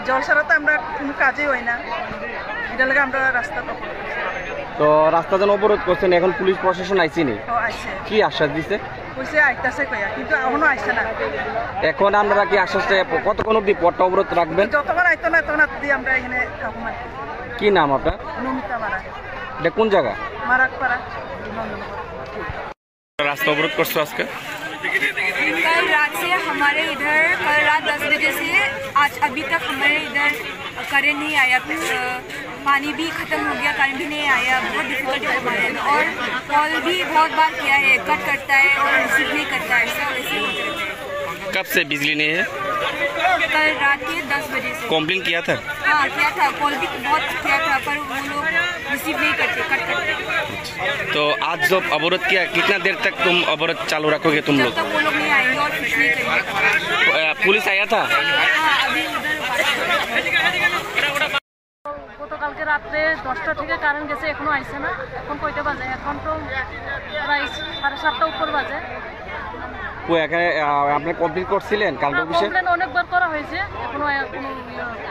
জল ছাড়া তো আমরা কোনো কাজই হয় না, এটা লাগে আমরা রাস্তা তো রাস্তা যেন অবরোধ করছেন, এখন পুলিশ প্রশাসন আইসিনি, আইসে কি আশ্বাস দিছে? কইছে আইতাছে কইয়া, কিন্তু এখনো আইসে না। এখন আপনারা কি আশ্বাসটা কতক্ষণ অবধি পথটা অবরোধ রাখবেন? যতক্ষণ আইতো না তখন দিয়ে আমরা এখানে থাকবো। কি নাম আপনার? নমিতা মারা। এটা কোন জায়গা? মারাকপাড়া। রাস্তা অবরোধ করছো আজকে? कल रात से हमारे इधर कल रात 10 बजे से आज अभी तक हमारे इधर करेंट नहीं आया, पानी भी ख़त्म हो गया, करेंट भी नहीं आया, बहुत डिफिकल्टी है हमारे में। और कॉल भी बहुत बार किया है, कट करता है और रिसीव नहीं करता है, ऐसा वैसे होते रहता है। कब से बिजली नहीं है? कल रात के 10 बजे से। कंप्लेन किया था? हाँ किया था, कॉल भी बहुत किया था, पर वो लोग रिसीव नहीं करते, कट करते। तो आज जो अवरोध किया, कितना देर तक तुम अवरोध चालू रखोगे तुम जब लोग? तक वो लोग नहीं आएंगे और कुछ नहीं करेंगे। पुलिस आया था? हाँ अभी उधर গতকালকে রাত্রে 10টা থেকে কারেন্ট গেছে, এখনো আইছে না। এখন কয়টা বাজে? এখন তো প্রায় 7:30 উপর বাজে। এখানে আপনি কমপ্লিট করছিলেন কালকে অফিসে? কমপ্লেন অনেকবার করা হয়েছে, এখনো কোনো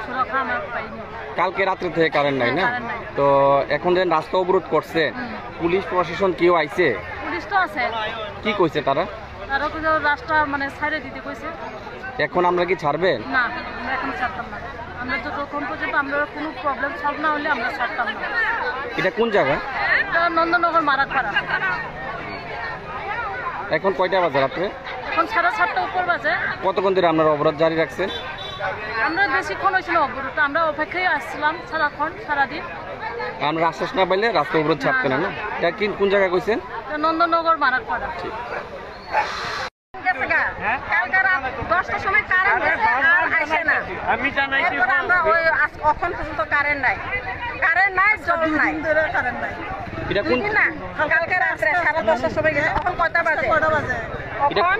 সুরক্ষা আমরা পাইনি। কালকে রাত্রে থেকে কারেন্ট নাই না? তো এখন যে রাস্তা অবরোধ করছে, পুলিশ প্রশাসন কেউ আইছে? পুলিশ তো আছে। কি কইছে তারা? তারা কিন্তু রাস্তা মানে ছাড়ে দিতে কইছে। এখন আমরা কি ছাড়বেন? না, আমরা এখন ছাড়তাম না। আমরা যতক্ষণ পর্যন্ত আমরা কোনো প্রবলেম সলভ না হলে আমরা ছাড়তাম না। এটা কোন জায়গা? এটা নন্দননগর মারাকপাড়া। এখন কয়টা বাজে রাত্রে? এখন 7:30 উপর বাজে। কতক্ষণ ধরে আপনারা অবরোধ জারি রাখছেন? আমরা বেশিক্ষণ হয়েছিল অবরোধ, আমরা অপেক্ষায় আসছিলাম সারাক্ষণ সারাদিন। আমরা আশ্বাস না পাইলে রাস্তা অবরোধ ছাড়তেন না? এটা কি কোন জায়গায় কইছেন? নন্দননগর মারাকপাড়া। কালকে রাত 10টার সময় কারেন্ট গেছে আর আইসে না। আমি জানাইছি আমরা ওই এখন পর্যন্ত কারেন্ট নাই, জল নাই, কারেন্ট নাই। এটা কোন না? কালকে রাত্রে 10:30টার সময় গেছে, এখন কয়টা বাজে? এখন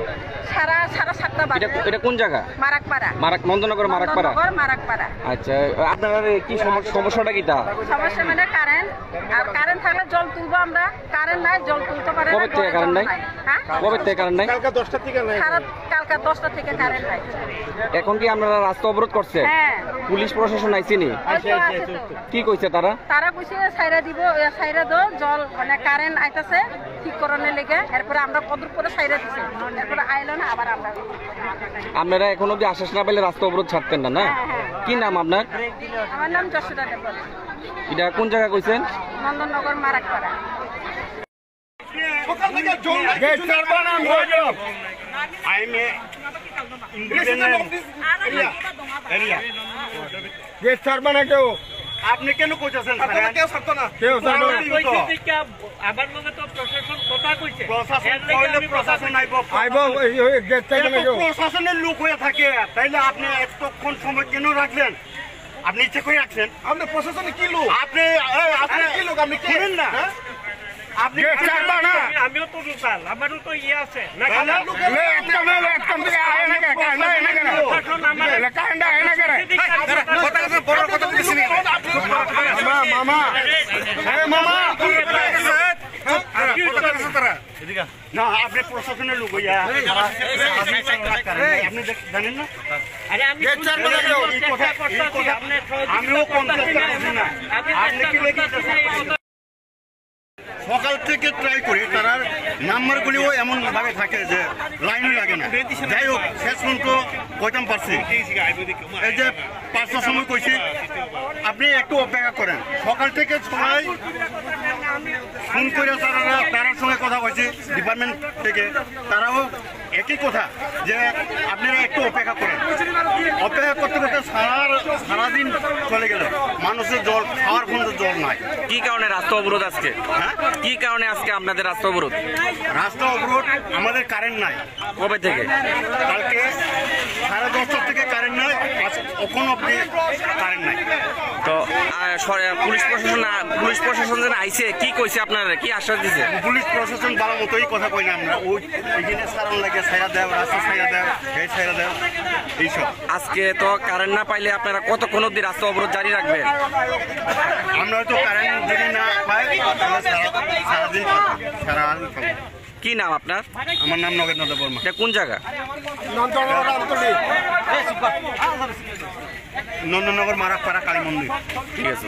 7:30 বাজে। এটা কোন জায়গা? মারাকপাড়া। নন্দননগর মারাকপাড়া। মারাকপাড়া। আচ্ছা, আপনার কি সমস্যাটা কিটা? সমস্যা মানে কারেন্ট, আর কারেন্ট থাকলে জল তুলবো আমরা, কারেন্ট নাই, জল তুলতে পারে না। কবে থেকে কারেন্ট নাই? হ্যাঁ, কবে থেকে কারেন্ট নাই? কালকে 10টা থেকে নাই। কালকে 10টা থেকে কারেন্ট নাই। এখন কি আপনারা রাস্তা অবরোধ করছে? হ্যাঁ। পুলিশ প্রশাসন আইসিনি? কি কইছে তারা? তারা কইছে সাইরা দিব, সাইরা দাও, জল মানে কারেন্ট আইতাছে ঠিক করানোর লেগে। এরপরে আমরা কদর করে সাইরা দিছি, এরপরে আইলো না, আবার আমরা। আপনারা এখন অব্দি আশ্বাস না পেলে রাস্তা অবরোধ ছাড়তেন না? কি নাম আপনার? আমার নাম যশোদা দেবল। এটা কোন জায়গা কইছেন? নন্দননগর মারাকপাড়া। আপনি কেন কইতেছেন? কেউ ছাড়তো না, প্রশাসনের লোক হয়ে থাকে, তাইলে আপনি এতক্ষণ সময় কেন রাখলেন? আপনি ইচ্ছে করে রাখছেন? আপনি প্রশাসনে কি লোক? আপনি কি লোক? আপনি কেনেন না? আপনি আমিও তো লোকাল, আমারও তো ইয়ে আছে। না, আপনি প্রশাসনের লোক হইয়া আপনি জানেন না? আমিও কম না। আপনি কি লেগে সকাল থেকে ট্রাই করে তারা নাম্বারগুলিও এমন ভাবে থাকে যে লাইনই লাগে না। যাই হোক, শেষ পর্যন্ত কয়টাম পারছি, এই যে 5টার সময় কইছি, আপনি একটু অপেক্ষা করেন। সকাল থেকে সবাই ফোন করে তারার সঙ্গে কথা কইছি ডিপার্টমেন্ট থেকে, তারাও একই কথা যে আপনারা একটু অপেক্ষা করেন। অপেক্ষা করতে করতে সারাদিন চলে গেল, মানুষের জল খাওয়ার কোনো জল নাই। কি কারণে রাস্তা অবরোধ আজকে? হ্যাঁ, কি কারণে আজকে আপনাদের রাস্তা অবরোধ? রাস্তা অবরোধ আমাদের কারেন্ট নাই। কবে থেকে? কালকে 10:30 থেকে কারেন্ট নাই, এখন অব্দি কারেন্ট নাই। তো পুলিশ প্রশাসন যেন আইছে, কি কইছে আপনারা, কি আশ্বাস দিছে? পুলিশ প্রশাসন ভালো মতোই কথা কই না। আমরা ওই এখানে সারান লাগে, ছাইরা দেয়, রাস্তা ছাইরা দেয়, এই ছাইরা দেয়, এইসব। আজকে তো কারেন্ট না পাইলে আপনারা কতক্ষণ অব্দি রাস্তা অবরোধ জারি রাখবেন? আমরা হয়তো কারেন্ট যদি না পাই সারাদিন। কি কি নাম আপনার? আমার নাম নগেন্দ্র বর্মা। এটা কোন জায়গা? নন্দননগর মারাকপাড়া কালী মন্দির। ঠিক আছে।